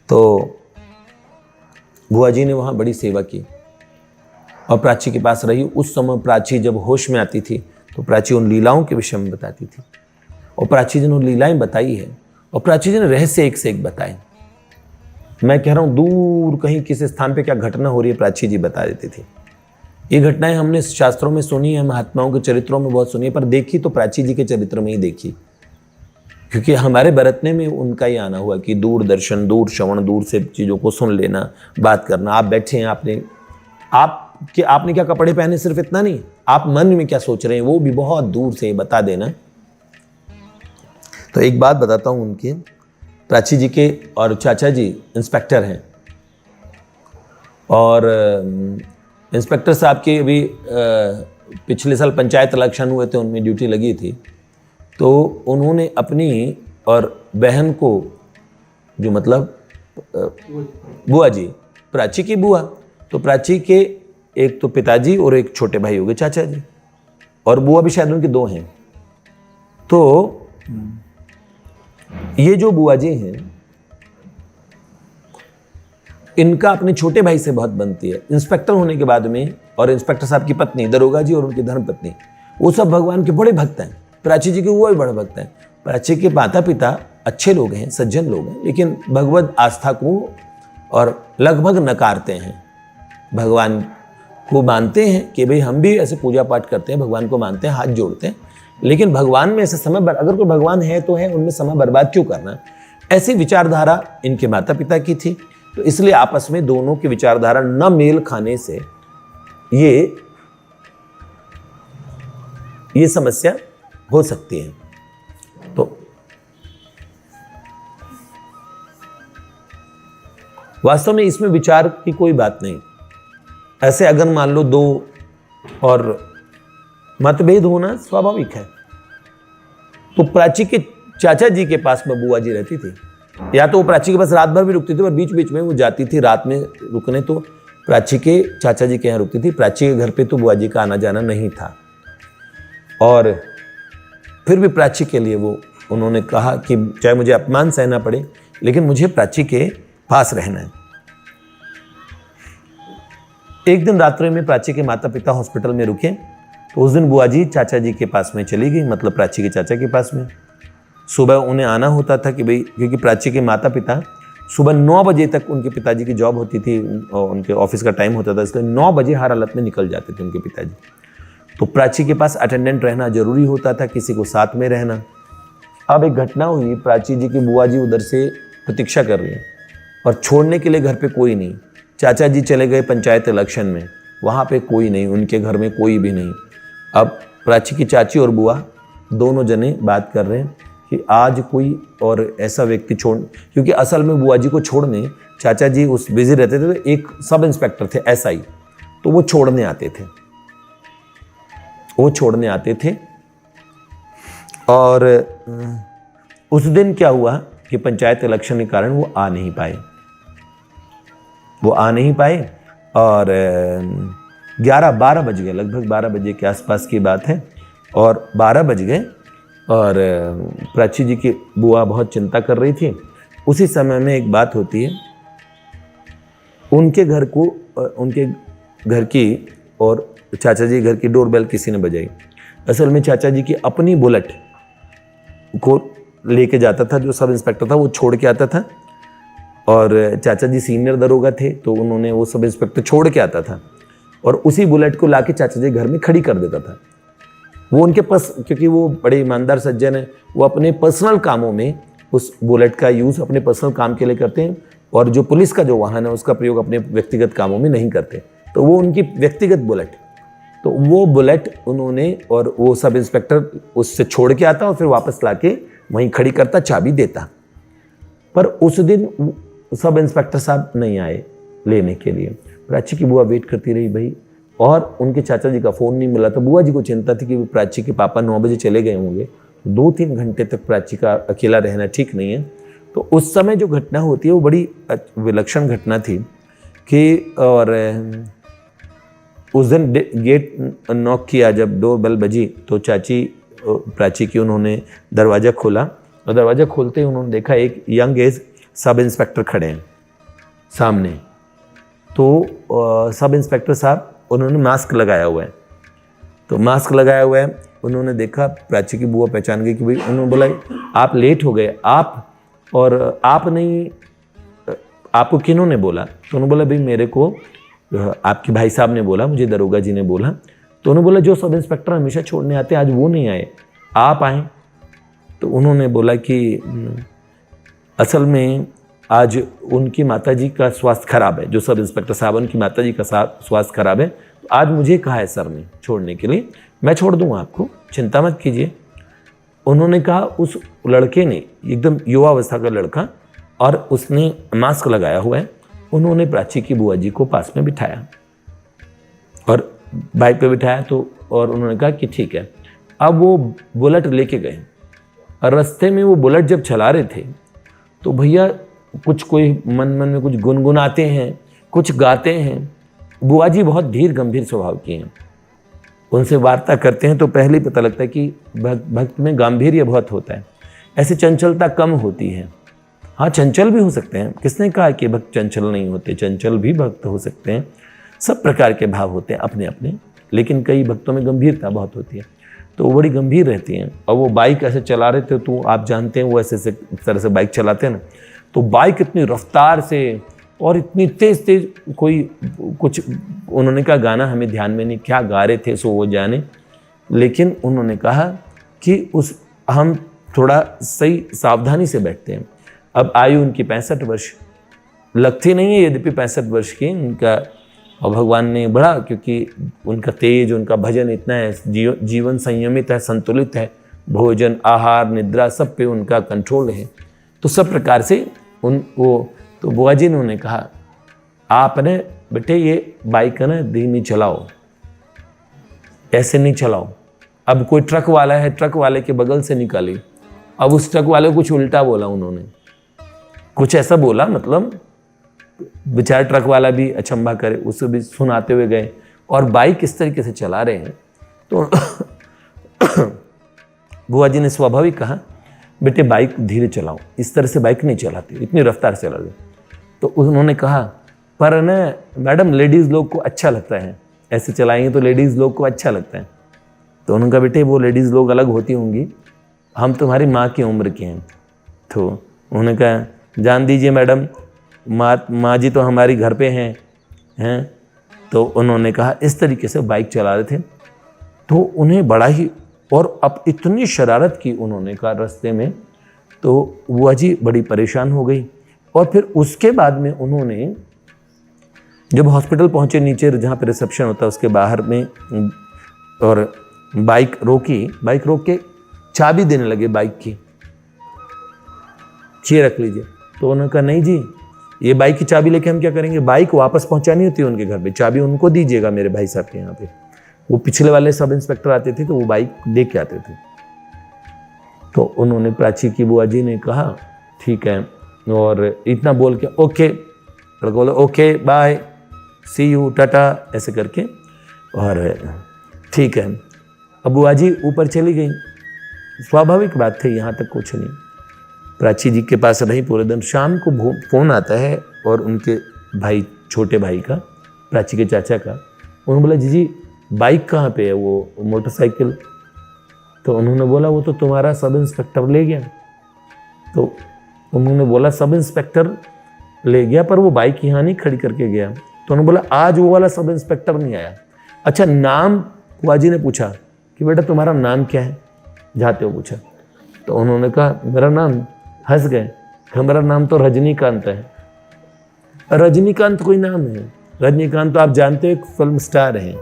तो बुआ जी ने वहाँ बड़ी सेवा की और प्राची के पास रही। उस समय प्राची जब होश में आती थी तो प्राची उन लीलाओं के विषय में बताती थी और प्राची जी ने उन लीलाएं बताई है और प्राची जी ने रहस्य एक से एक बताए। मैं कह रहा हूँ दूर कहीं किसी स्थान पे क्या घटना हो रही है, प्राची जी बता देती थी। ये घटनाएं हमने शास्त्रों में सुनी है, महात्माओं के चरित्रों में बहुत सुनी है, पर देखी तो प्राची जी के चरित्र में ही देखी, क्योंकि हमारे बरतने में उनका ही आना हुआ कि दूर दर्शन, दूर श्रवण, दूर से चीज़ों को सुन लेना, बात करना। आप बैठे हैं, आपने क्या कपड़े पहने, सिर्फ इतना नहीं, आप मन में क्या सोच रहे हैं वो भी बहुत दूर से बता देना। तो एक बात बताता हूँ उनके, प्राची जी के और चाचा जी इंस्पेक्टर हैं और इंस्पेक्टर साहब की अभी पिछले साल पंचायत इलेक्शन हुए थे, उनमें ड्यूटी लगी थी। तो उन्होंने अपनी और बहन को, जो मतलब बुआ जी, प्राची की बुआ, तो प्राची के एक तो पिताजी और एक छोटे भाई हो गए चाचा जी, और बुआ भी शायद उनके 2 हैं। तो ये जो बुआ जी हैं, इनका अपने छोटे भाई से बहुत बनती है। इंस्पेक्टर होने के बाद में, और इंस्पेक्टर साहब की पत्नी दरोगा जी और उनकी धर्मपत्नी, वो सब भगवान के बड़े भक्त हैं। प्राची जी के वो भी बड़े भक्त हैं। प्राची के माता पिता अच्छे लोग हैं, सज्जन लोग हैं, लेकिन भगवत आस्था को और लगभग नकारते हैं। भगवान को मानते हैं कि भाई हम भी ऐसे पूजा पाठ करते हैं, भगवान को मानते हैं, हाथ जोड़ते हैं, लेकिन भगवान में ऐसे समय, अगर कोई भगवान है तो है, उनमें समय बर्बाद क्यों करना। ऐसी विचारधारा इनके माता पिता की थी। तो इसलिए आपस में दोनों की विचारधारा न मेल खाने से ये समस्या हो सकती है। तो वास्तव में इसमें विचार की कोई बात नहीं। ऐसे अगर मान लो 2 और मतभेद होना स्वाभाविक है। तो प्राची के चाचा जी के पास में बुआ जी रहती थी, या तो वो प्राची के पास रात भर भी रुकती थी, पर बीच बीच में वो जाती थी रात में रुकने, तो प्राची के चाचा जी के यहाँ रुकती थी। प्राची के घर पे तो बुआ जी का आना जाना नहीं था, और फिर भी प्राची के लिए उन्होंने कहा कि चाहे मुझे अपमान सहना पड़े, लेकिन मुझे प्राची के पास रहना है। एक दिन रात्रि में प्राची के माता पिता हॉस्पिटल में रुके, तो उस दिन बुआ जी चाचा जी के पास में चली गई, मतलब प्राची के चाचा के पास में। सुबह उन्हें आना होता था कि भाई, क्योंकि प्राची के माता पिता सुबह 9 बजे तक उनके पिताजी की जॉब होती थी और उनके ऑफिस का टाइम होता था, इसलिए 9 बजे हर हालत में निकल जाते थे उनके पिताजी। तो प्राची के पास अटेंडेंट रहना जरूरी होता था, किसी को साथ में रहना। अब एक घटना हुई, प्राची जी की बुआ जी उधर से प्रतीक्षा कर रही हैं और छोड़ने के लिए घर पे कोई नहीं। चाचा जी चले गए पंचायत इलेक्शन में, वहाँ पे कोई नहीं, उनके घर में कोई भी नहीं। अब प्राची की चाची और बुआ दोनों जने बात कर रहे हैं कि आज कोई और ऐसा व्यक्ति छोड़, क्योंकि असल में बुआ जी को छोड़ने चाचा जी उस बिजी रहते थे, तो एक सब इंस्पेक्टर थे एसआई, तो वो छोड़ने आते थे। और उस दिन क्या हुआ कि पंचायत इलेक्शन के कारण वो आ नहीं पाए और 11-12 बज गए, लगभग 12 बजे के आसपास की बात है। और 12 बज गए और प्राची जी की बुआ बहुत चिंता कर रही थी। उसी समय में एक बात होती है, उनके घर की और चाचा जी घर की डोरबेल किसी ने बजाई। असल में चाचा जी की अपनी बुलेट को लेके जाता था, जो सब इंस्पेक्टर था वो छोड़ के आता था, और चाचा जी सीनियर दरोगा थे तो उन्होंने वो सब इंस्पेक्टर छोड़ के आता था और उसी बुलेट को लाके चाचा जी घर में खड़ी कर देता था। वो उनके पास, क्योंकि वो बड़े ईमानदार सज्जन है, वो अपने पर्सनल कामों में उस बुलेट का यूज़ अपने पर्सनल काम के लिए करते हैं, और जो पुलिस का जो वाहन है उसका प्रयोग अपने व्यक्तिगत कामों में नहीं करते। तो वो उनकी व्यक्तिगत बुलेट, तो वो बुलेट उन्होंने, और वो सब इंस्पेक्टर उससे छोड़ के आता और फिर वापस लाके वहीं खड़ी करता, चाबी देता। पर उस दिन सब इंस्पेक्टर साहब नहीं आए लेने के लिए। प्राची की बुआ वेट करती रही भाई, और उनके चाचा जी का फ़ोन नहीं मिला। तो बुआ जी को चिंता थी कि प्राची के पापा 9 बजे चले गए होंगे, 2-3 घंटे तक प्राची का अकेला रहना ठीक नहीं है। तो उस समय जो घटना होती है वो बड़ी विलक्षण घटना थी कि, और उस दिन गेट नॉक किया, जब डोर बेल बजी तो प्राची की उन्होंने दरवाज़ा खोला, और दरवाज़ा खोलते ही उन्होंने देखा एक यंग एज सब इंस्पेक्टर खड़े हैं सामने। तो सब इंस्पेक्टर साहब, उन्होंने मास्क लगाया हुआ है, तो मास्क लगाया हुआ है, उन्होंने देखा, प्राची की बुआ पहचान गई कि भाई, उन्होंने बोला आप लेट हो गए, आप नहीं, आपको किन्होंने बोला? तो उन्होंने बोला भाई मेरे को आपके भाई साहब ने बोला, मुझे दरोगा जी ने बोला। तो उन्होंने बोला जो सब इंस्पेक्टर हमेशा छोड़ने आते आज वो नहीं आए, आप आए। तो उन्होंने बोला कि असल में आज उनकी माताजी का स्वास्थ्य खराब है, जो सब इंस्पेक्टर साहब, उनकी माताजी का स्वास्थ्य खराब है, तो आज मुझे कहा है सर ने छोड़ने के लिए, मैं छोड़ दूंगा आपको, चिंता मत कीजिए। उन्होंने कहा, उस लड़के ने, एकदम युवा अवस्था का लड़का, और उसने मास्क लगाया हुआ है, उन्होंने प्राची की बुआ जी को पास में बिठाया और बाइक पे बिठाया। तो और उन्होंने कहा कि ठीक है। अब वो बुलेट लेके गए, और रास्ते में वो बुलेट जब चला रहे थे तो भैया कुछ कोई मन में कुछ गुनगुनाते हैं, कुछ गाते हैं। बुआ जी बहुत धीर गंभीर स्वभाव की हैं, उनसे वार्ता करते हैं तो पहले ही पता लगता है कि भक्त में गांभीर्य बहुत होता है, ऐसी चंचलता कम होती है। हाँ, चंचल भी हो सकते हैं, किसने कहा कि भक्त चंचल नहीं होते, चंचल भी भक्त हो सकते हैं, सब प्रकार के भाव होते हैं अपने अपने, लेकिन कई भक्तों में गंभीरता बहुत होती है, तो वो बड़ी गंभीर रहती हैं। और वो बाइक ऐसे चला रहे थे, तो आप जानते हैं वो ऐसे इस तरह से बाइक चलाते हैं ना, तो बाइक इतनी रफ्तार से और इतनी तेज तेज, कोई कुछ, उन्होंने कहा गाना हमें ध्यान में नहीं, क्या गा रहे थे सो वो जाने, लेकिन उन्होंने कहा कि हम थोड़ा सही सावधानी से बैठते हैं। अब आयु उनकी 65 वर्ष लगती नहीं है, यद्यपि 65 वर्ष की उनका, और भगवान ने बड़ा, क्योंकि उनका तेज, उनका भजन इतना है, जीवन संयमित है, संतुलित है, भोजन आहार निद्रा सब पे उनका कंट्रोल है, तो सब प्रकार से तो बुआ जी ने उन्हें कहा, आपने बेटे ये बाइक है ना धीमी चलाओ, ऐसे नहीं चलाओ। अब कोई ट्रक वाला है, ट्रक वाले के बगल से निकाली, अब उस ट्रक वाले को कुछ उल्टा बोला, उन्होंने कुछ ऐसा बोला, मतलब बेचारा ट्रक वाला भी अचंभा करे, उसे भी सुनाते हुए गए, और बाइक इस तरीके से चला रहे हैं। तो बुआ जी ने स्वाभाविक कहा, बेटे बाइक धीरे चलाओ, इस तरह से बाइक नहीं चलाती, इतनी रफ्तार से चला। तो उन्होंने कहा, पर न मैडम लेडीज़ लोग को अच्छा लगता है, ऐसे चलाएंगे तो लेडीज़ लोग को अच्छा लगता है। तो उन्होंने कहा, बेटे वो लेडीज़ लोग अलग होती होंगी, हम तुम्हारी माँ की उम्र के हैं। तो उन्होंने कहा, जान दीजिए मैडम, माँ जी तो हमारी घर पे हैं। तो उन्होंने कहा, इस तरीके से बाइक चला रहे थे। तो उन्हें बड़ा ही, और अब इतनी शरारत की उन्होंने कहा रास्ते में, तो बुआ जी बड़ी परेशान हो गई। और फिर उसके बाद में उन्होंने जब हॉस्पिटल पहुंचे नीचे जहाँ पे रिसेप्शन होता है उसके बाहर में, और बाइक रोक के चाबी देने लगे बाइक की, ये रख लीजिए। तो उन्होंने कहा नहीं जी, ये बाइक की चाबी लेके हम क्या करेंगे, बाइक वापस पहुंचानी होती है उनके घर पे, चाबी उनको दीजिएगा मेरे भाई साहब के यहाँ पे। वो पिछले वाले सब इंस्पेक्टर आते थे तो वो बाइक दे के आते थे। तो उन्होंने प्राची की बुआ जी ने कहा ठीक है, और इतना बोल के ओके, लड़का बोला okay bye see you ta-ta ऐसे करके, और ठीक है। अब बुआ जी ऊपर चली गई, स्वाभाविक बात थी, यहाँ तक कुछ नहीं। प्राची जी के पास रही पूरे दिन। शाम को फ़ोन आता है और उनके भाई, छोटे भाई का, प्राची के चाचा का। उन्होंने बोला जी बाइक कहाँ पे है, वो मोटरसाइकिल। तो उन्होंने बोला वो तो तुम्हारा सब इंस्पेक्टर ले गया। तो उन्होंने बोला सब इंस्पेक्टर ले गया पर वो बाइक यहाँ नहीं खड़ी करके गया। तो उन्होंने बोला आज वो वाला सब इंस्पेक्टर नहीं आया। अच्छा नाम, बुआ जी ने पूछा कि बेटा तुम्हारा नाम क्या है, जाते हो पूछा। तो उन्होंने कहा मेरा नाम, हंस गए, मेरा नाम तो रजनीकांत है। रजनीकांत कोई नाम है? रजनीकांत तो आप जानते हो एक फिल्म स्टार हैं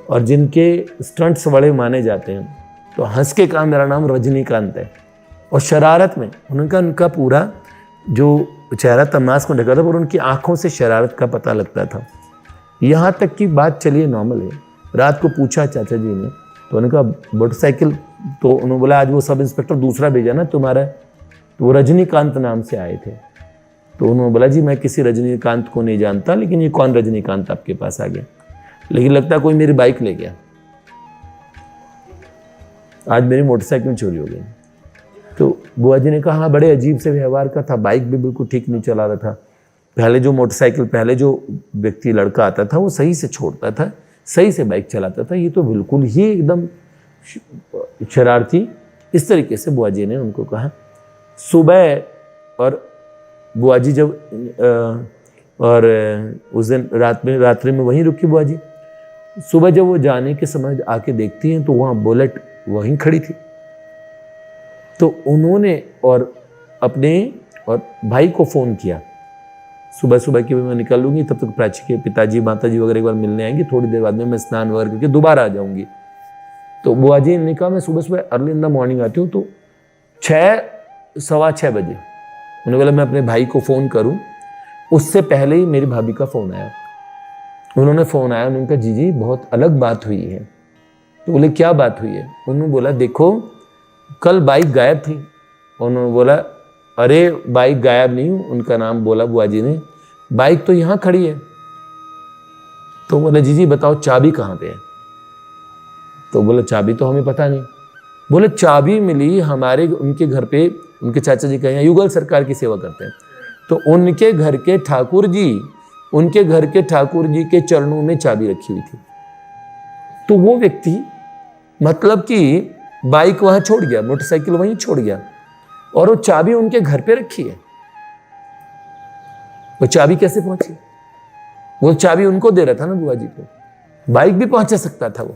और जिनके स्टंट्स बड़े माने जाते हैं। तो हंस के कहा मेरा नाम रजनीकांत है। और शरारत में उनका पूरा जो चेहरा तमाश को ढका था और उनकी आंखों से शरारत का पता लगता था। यहाँ तक की बात चलिए नॉर्मल है। रात को पूछा चाचा जी ने, तो उन्होंने कहा मोटरसाइकिल, तो उन्होंने बोला आज वो सब इंस्पेक्टर दूसरा भेजा ना तुम्हारा, तो वो रजनीकांत नाम से आए थे। तो उन्होंने बोला जी मैं किसी रजनीकांत को नहीं जानता, लेकिन ये कौन रजनीकांत आपके पास आ गया, लेकिन लगता है कोई मेरी बाइक ले गया, आज मेरी मोटरसाइकिल चोरी हो गई। तो बुआ जी ने कहा हाँ बड़े अजीब से व्यवहार का था, बाइक भी बिल्कुल ठीक नहीं चला रहा था। पहले जो मोटरसाइकिल, पहले जो व्यक्ति लड़का आता था वो सही से छोड़ता था, सही से बाइक चलाता था, ये तो बिल्कुल ही एकदम शरारती। इस तरीके से बुआ जी ने उनको कहा। सुबह, और बुआ जी जब और उस दिन रात्रि में वहीं रुकी बुआ जी। सुबह जब वो जाने के समय आके देखती हैं तो वहाँ बुलेट वहीं खड़ी थी। तो उन्होंने और अपने और भाई को फ़ोन किया सुबह सुबह कि मैं निकल लूँगी, तब तक प्राची के पिताजी माताजी वगैरह एक बार मिलने आएंगे, थोड़ी देर बाद में मैं स्नान वगैरह करके दोबारा आ जाऊँगी। तो बुआ जी ने कहा मैं सुबह सुबह अर्ली इन द मॉर्निंग आती हूँ। तो 6-6:15 बजे उन्होंने बोला मैं अपने भाई को फ़ोन करूँ, उससे पहले ही मेरी भाभी का फ़ोन आया। उन्होंने फ़ोन आया, उन्होंने कहा जी बहुत अलग बात हुई है। तो बोले क्या बात हुई है? उन्होंने बोला देखो कल बाइक गायब थी। उन्होंने बोला अरे बाइक गायब नहीं, उनका नाम बोला बुआ जी ने, बाइक तो यहाँ खड़ी है। तो बोले जी बताओ चाबी कहाँ पे है? तो बोले चाबी तो हमें पता नहीं। बोले चाबी मिली हमारे उनके घर पे, उनके चाचा जी कहें युगल सरकार की सेवा करते हैं, तो उनके घर के ठाकुर जी के चरणों में चाबी रखी हुई थी। तो वो व्यक्ति मतलब कि बाइक वहां छोड़ गया, मोटरसाइकिल वहीं छोड़ गया और वो चाबी उनके घर पे रखी है। वो चाबी कैसे पहुंची? वो चाबी उनको दे रहा था ना बुआ जी को, बाइक भी पहुंचा सकता था वो,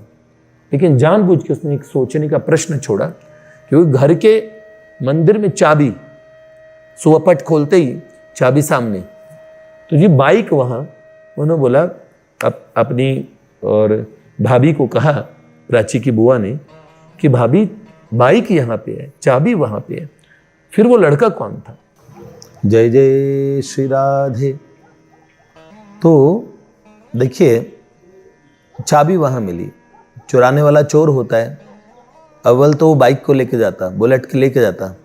लेकिन जानबूझ के उसने एक सोचने का प्रश्न छोड़ा कि वो घर के मंदिर में चाबी, सुपट खोलते ही चाबी सामने, तो जी बाइक वहां। उन्होंने बोला अपनी और भाभी को कहा, प्राची की बुआ ने, कि भाभी बाइक यहाँ पे है, चाबी वहाँ पे है, फिर वो लड़का कौन था? जय जय श्री राधे। तो देखिए चाबी वहाँ मिली, चुराने वाला चोर होता है, अव्वल तो वो बाइक को लेके जाता, बुलेट के लेके जाता,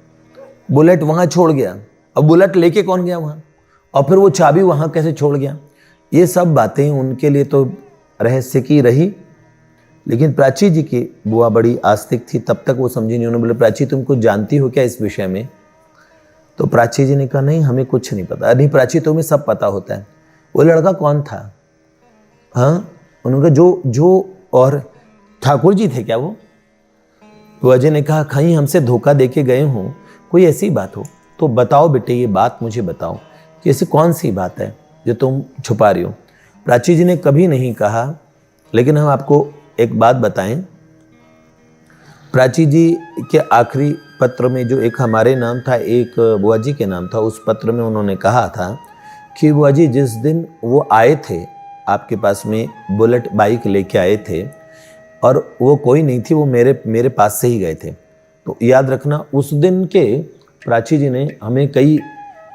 बुलेट वहाँ छोड़ गया, अब बुलेट लेके कौन गया वहाँ, और फिर वो चाबी वहाँ कैसे छोड़ गया? ये सब बातें उनके लिए तो रहस्य की रही। लेकिन प्राची जी की बुआ बड़ी आस्तिक थी, तब तक वो समझी नहीं। उन्होंने बोले प्राची तुम कुछ जानती हो क्या इस विषय में? तो प्राची जी ने कहा नहीं हमें कुछ नहीं पता। नहीं प्राची तुम्हें सब पता होता है। वो लड़का कौन था? हाँ, उन्होंने कहा जो और ठाकुर जी थे क्या वो? बुआ जी ने कहा कहीं हमसे धोखा दे के गए हों, कोई ऐसी बात हो तो बताओ बेटे, ये बात मुझे बताओ कि ऐसी कौन सी बात है जो तुम छुपा रही हो। प्राची जी ने कभी नहीं कहा, लेकिन हम आपको एक बात बताएं प्राची जी के आखिरी पत्र में जो एक हमारे नाम था, एक बुआ जी के नाम था, उस पत्र में उन्होंने कहा था कि बुआ जी जिस दिन वो आए थे आपके पास में, बुलेट बाइक लेके आए थे और वो कोई नहीं थी, वो मेरे पास से ही गए थे। तो याद रखना उस दिन के प्राची जी ने हमें कई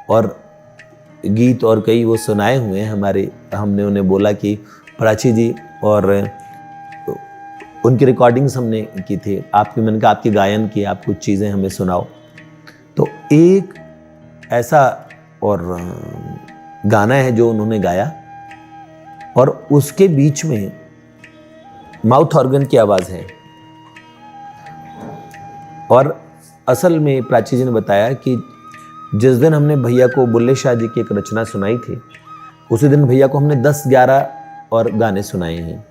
और गीत और कई वो सुनाए हुए हैं हमारे। हमने उन्हें बोला कि प्राची जी, और उनकी रिकॉर्डिंग्स हमने की थी, आपकी मैंने कहा आपकी गायन की, आप कुछ चीज़ें हमें सुनाओ। तो एक ऐसा और गाना है जो उन्होंने गाया और उसके बीच में माउथ ऑर्गन की आवाज़ है। और असल में प्राची जी ने बताया कि जिस दिन हमने भैया को बुल्ले शाह जी की एक रचना सुनाई थी, उसी दिन भैया को हमने 10-11 और गाने सुनाए हैं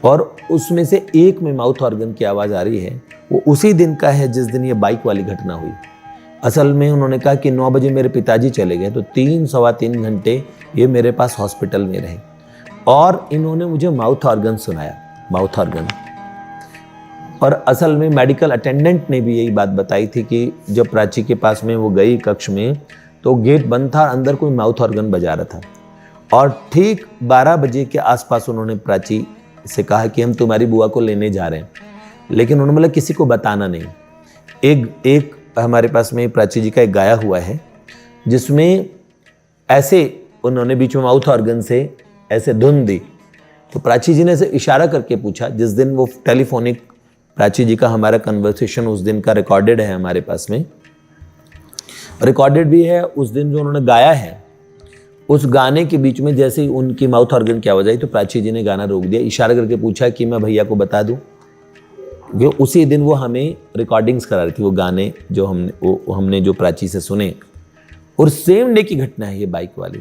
और उसमें से एक में माउथ ऑर्गन की आवाज़ आ रही है। वो उसी दिन का है जिस दिन ये बाइक वाली घटना हुई। असल में उन्होंने कहा कि 9 बजे मेरे पिताजी चले गए, तो 3-3.25 घंटे ये मेरे पास हॉस्पिटल में रहे और इन्होंने मुझे माउथ ऑर्गन सुनाया, माउथ ऑर्गन। और असल में मेडिकल अटेंडेंट ने भी यही बात बताई थी कि जब प्राची के पास में वो गई कक्ष में, तो गेट बंद था, अंदर कोई माउथ ऑर्गन बजा रहा था। और ठीक 12 बजे के आसपास उन्होंने प्राची से कहा कि हम तुम्हारी बुआ को लेने जा रहे हैं, लेकिन उन्होंने बोला किसी को बताना नहीं। एक हमारे पास में प्राची जी का एक गाया हुआ है जिसमें ऐसे उन्होंने बीच में माउथ ऑर्गन से ऐसे धुन दी। तो प्राची जी ने ऐसे इशारा करके पूछा, जिस दिन वो टेलीफोनिक प्राची जी का हमारा कन्वर्सेशन उस दिन का रिकॉर्डेड है हमारे पास में, रिकॉर्डेड भी है। उस दिन जो उन्होंने गाया है, उस गाने के बीच में जैसे ही उनकी माउथ ऑर्गन की आवाज़ आई तो प्राची जी ने गाना रोक दिया, इशारा करके पूछा कि मैं भैया को बता दूं। वो उसी दिन वो हमें रिकॉर्डिंग्स करा रही थी, वो गाने जो हमने जो प्राची से सुने, और सेम डे की घटना है ये बाइक वाली।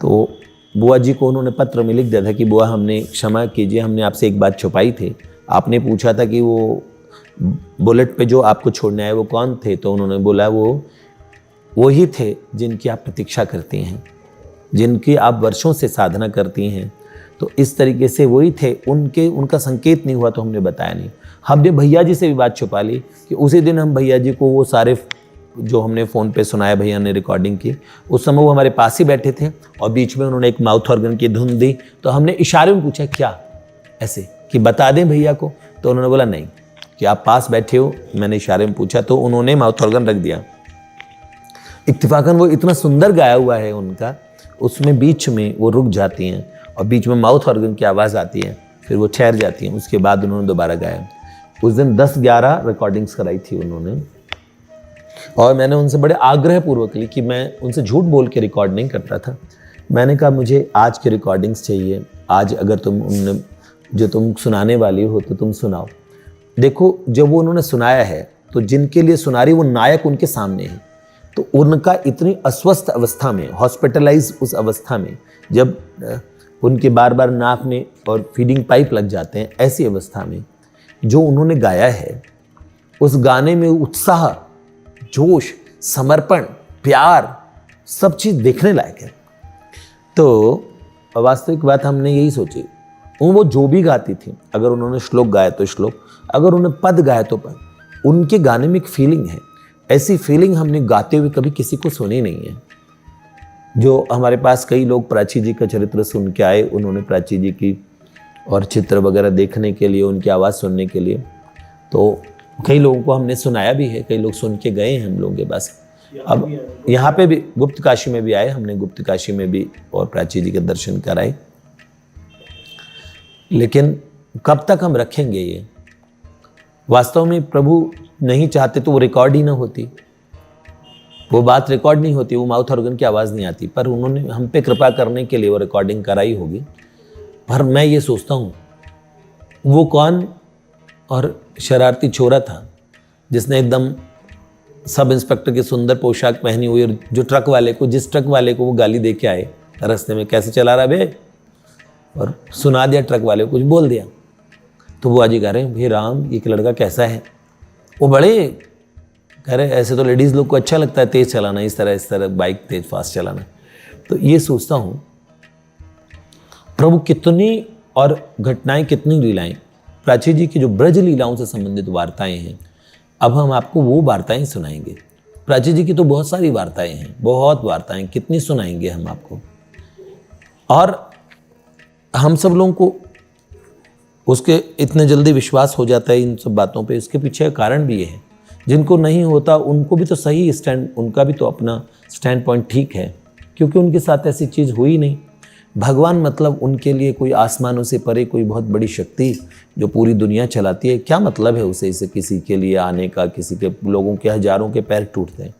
तो बुआ जी को उन्होंने पत्र में लिख दिया था कि बुआ हमने क्षमा कीजिए, हमने आपसे एक बात छुपाई थी। आपने पूछा था कि वो बुलेट पे जो आपको छोड़ने आए वो कौन थे, तो उन्होंने बोला वो ही थे जिनकी आप प्रतीक्षा करती हैं, जिनकी आप वर्षों से साधना करती हैं। तो इस तरीके से वही थे, उनका संकेत नहीं हुआ तो हमने बताया नहीं। हमने भैया जी से भी बात छुपा ली कि उसी दिन हम भैया जी को वो सारे जो हमने फ़ोन पे सुनाया, भैया ने रिकॉर्डिंग की, उस समय वो हमारे पास ही बैठे थे और बीच में उन्होंने एक माउथ ऑर्गन की धुन दी। तो हमने इशारे में पूछा क्या, ऐसे कि बता दें भैया को, तो उन्होंने बोला नहीं, कि आप पास बैठे हो। मैंने इशारे में पूछा तो उन्होंने माउथ ऑर्गन रख दिया। इत्तेफाकन वो इतना सुंदर गाया हुआ है उनका, उसमें बीच में वो रुक जाती हैं और बीच में माउथ ऑर्गन की आवाज़ आती है, फिर वो ठहर जाती हैं, उसके बाद उन्होंने दोबारा गाया। उस दिन 10-11 रिकॉर्डिंग्स कराई थी उन्होंने और मैंने उनसे बड़े आग्रहपूर्वक ली कि मैं उनसे झूठ बोल के रिकॉर्ड नहीं करता था। मैंने कहा मुझे आज की रिकॉर्डिंग्स चाहिए, आज अगर जो तुम सुनाने वाली हो तो तुम सुनाओ। देखो जब वो उन्होंने सुनाया है तो जिनके लिए सुना रही वो नायक उनके सामने है, तो उनका इतनी अस्वस्थ अवस्था में, हॉस्पिटलाइज उस अवस्था में, जब उनके बार बार नाक में और फीडिंग पाइप लग जाते हैं, ऐसी अवस्था में जो उन्होंने गाया है, उस गाने में उत्साह, जोश, समर्पण, प्यार, सब चीज़ देखने लायक है। तो वास्तविक बात हमने यही सोची, वो जो भी गाती थी, अगर उन्होंने श्लोक गाया तो श्लोक, अगर उन्होंने पद गाया तो पद, उनके गाने में एक फीलिंग है। ऐसी फीलिंग हमने गाते हुए कभी किसी को सुनी नहीं है। जो हमारे पास कई लोग प्राची जी का चरित्र सुन के आए, उन्होंने प्राची जी की और चित्र वगैरह देखने के लिए, उनकी आवाज़ सुनने के लिए, तो कई लोगों को हमने सुनाया भी है, कई लोग सुन के गए हैं हम लोगों के पास। अब यहाँ पे भी गुप्त काशी में भी आए, हमने गुप्त काशी में भी और प्राची जी के दर्शन कराए। लेकिन कब तक हम रखेंगे ये? वास्तव में प्रभु नहीं चाहते तो वो रिकॉर्ड ही ना होती, वो बात रिकॉर्ड नहीं होती, वो माउथ ऑर्गन की आवाज़ नहीं आती, पर उन्होंने हम पे कृपा करने के लिए वो रिकॉर्डिंग कराई होगी। पर मैं ये सोचता हूँ वो कौन और शरारती छोरा था जिसने एकदम सब इंस्पेक्टर की सुंदर पोशाक पहनी हुई और जो ट्रक वाले को, जिस ट्रक वाले को वो गाली दे के आए रास्ते में, कैसे चला रहा बे, और सुना दिया ट्रक वाले को, कुछ बोल दिया। तो वो आजी कह रहे हैं भाई राम ये लड़का कैसा है, वो बड़े कह रहे ऐसे तो लेडीज़ लोग को अच्छा लगता है तेज़ चलाना, इस तरह बाइक तेज फास्ट चलाना। तो ये सोचता हूँ प्रभु कितनी और घटनाएं, कितनी लीलाएं प्राची जी की जो ब्रज लीलाओं से संबंधित वार्ताएं हैं, अब हम आपको वो वार्ताएं सुनाएंगे। प्राची जी की तो बहुत सारी वार्ताएं हैं, बहुत वार्ताएं, कितनी सुनाएंगे हम आपको। और हम सब लोगों को उसके इतने जल्दी विश्वास हो जाता है इन सब बातों पे, इसके पीछे कारण भी ये है। जिनको नहीं होता उनको भी तो सही स्टैंड, उनका भी तो अपना स्टैंड पॉइंट ठीक है, क्योंकि उनके साथ ऐसी चीज़ हुई नहीं। भगवान मतलब उनके लिए कोई आसमानों से परे कोई बहुत बड़ी शक्ति जो पूरी दुनिया चलाती है। क्या मतलब है उसे इसे किसी के लिए आने का, किसी के लोगों के हजारों के पैर टूटते हैं।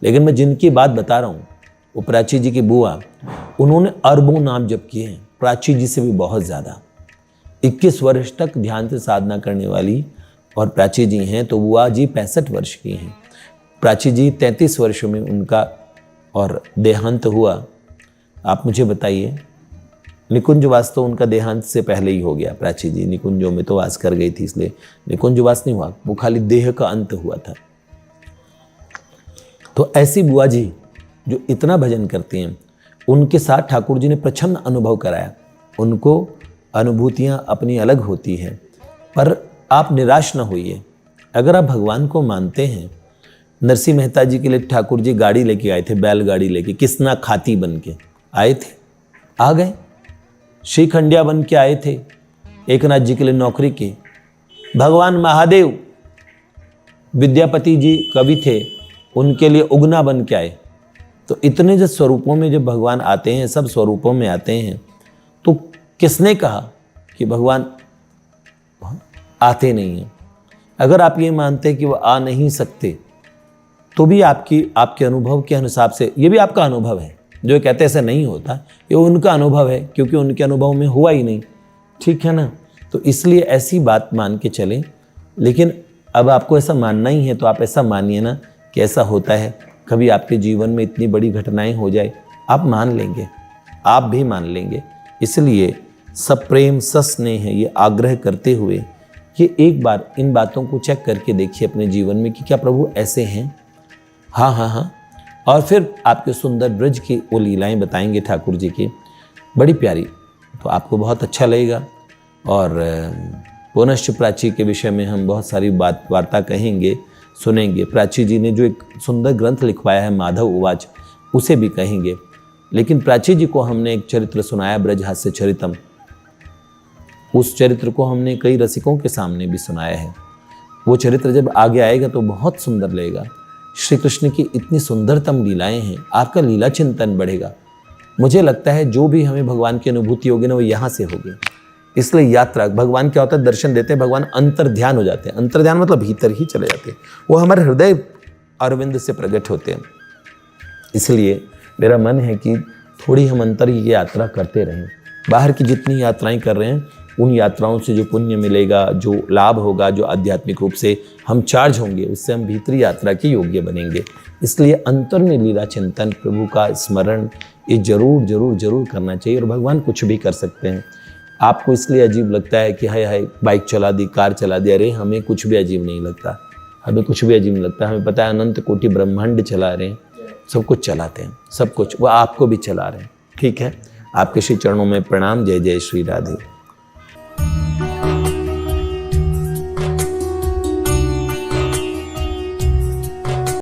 लेकिन मैं जिनकी बात बता रहा हूँ वो प्राची जी की बुआ, उन्होंने अरबों नाम जप किए हैं, प्राची जी से भी बहुत ज़्यादा। 21 वर्ष तक ध्यान से साधना करने वाली और प्राची जी हैं, तो बुआ जी 65 वर्ष की हैं। प्राची जी 33 वर्षों में उनका और देहांत हुआ। आप मुझे बताइए, निकुंजवास तो उनका देहांत से पहले ही हो गया। प्राची जी निकुंजों में तो वास कर गई थी, इसलिए निकुंजवास नहीं हुआ, वो खाली देह का अंत हुआ था। तो ऐसी बुआ जी जो इतना भजन करती हैं, उनके साथ ठाकुर जी ने प्रचंड अनुभव कराया। उनको अनुभूतियां अपनी अलग होती हैं, पर आप निराश न होइए। अगर आप भगवान को मानते हैं, नरसिंह मेहता जी के लिए ठाकुर जी गाड़ी लेके आए थे, बैलगाड़ी लेके, किसना खाती बन के आए थे, आ गए। श्रीखंडिया बन के आए थे एकनाथ जी के लिए नौकरी के। भगवान महादेव, विद्यापति जी कवि थे, उनके लिए उगना बन के आए। तो इतने जो स्वरूपों में जब भगवान आते हैं, सब स्वरूपों में आते हैं, तो किसने कहा कि भगवान आते नहीं हैं? अगर आप ये मानते हैं कि वो आ नहीं सकते, तो भी आपके अनुभव के हिसाब से, ये भी आपका अनुभव है। जो कहते ऐसा नहीं होता, ये उनका अनुभव है, क्योंकि उनके अनुभव में हुआ ही नहीं। ठीक है ना? तो इसलिए ऐसी बात मान के चलें। लेकिन अब आपको ऐसा मानना ही है तो आप ऐसा मानिए ना कि ऐसा होता है। कभी आपके जीवन में इतनी बड़ी घटनाएं हो जाए, आप मान लेंगे, आप भी मान लेंगे। इसलिए सप्रेम सस्नेह है ये आग्रह करते हुए कि एक बार इन बातों को चेक करके देखिए अपने जीवन में कि क्या प्रभु ऐसे हैं। हाँ हाँ हाँ। और फिर आपके सुंदर ब्रज की वो लीलाएं बताएंगे ठाकुर जी की, बड़ी प्यारी, तो आपको बहुत अच्छा लगेगा। और पुनश्च प्राची के विषय में हम बहुत सारी वार्ता कहेंगे, सुनेंगे। प्राची जी ने जो एक सुंदर ग्रंथ लिखवाया है माधव उवाच, उसे भी कहेंगे। लेकिन प्राची जी को हमने एक चरित्र सुनाया, ब्रज हास्य चरितम। उस चरित्र को हमने कई रसिकों के सामने भी सुनाया है। वो चरित्र जब आगे आएगा तो बहुत सुंदर लगेगा। श्री कृष्ण की इतनी सुंदरतम लीलाएं हैं, आपका लीला चिंतन बढ़ेगा। मुझे लगता है जो भी हमें भगवान की अनुभूति होगी ना, वो यहाँ से होगी। इसलिए यात्रा, भगवान क्या होता है, दर्शन देते हैं, भगवान अंतर ध्यान हो जाते हैं। अंतर ध्यान मतलब भीतर ही चले जाते हैं, वो हमारे हृदय अरविंद से प्रकट होते हैं। इसलिए मेरा मन है कि थोड़ी हम अंतर की यात्रा करते रहें। बाहर की जितनी यात्राएं कर रहे हैं, उन यात्राओं से जो पुण्य मिलेगा, जो लाभ होगा, जो आध्यात्मिक रूप से हम चार्ज होंगे, उससे हम भीतरी यात्रा के योग्य बनेंगे। इसलिए अंतर में लीला चिंतन, प्रभु का स्मरण, ये जरूर जरूर जरूर करना चाहिए। और भगवान कुछ भी कर सकते हैं। आपको इसलिए अजीब लगता है कि हाय हाय बाइक चला दी, कार चला दी, अरे हमें कुछ भी अजीब नहीं लगता, हमें कुछ भी अजीब नहीं लगता। हमें पता है अनंत कोटि ब्रह्मांड चला रहे हैं, सब कुछ चलाते हैं, सब कुछ, वो आपको भी चला रहे हैं। ठीक है, आपके श्री चरणों में प्रणाम। जय जय श्री राधे।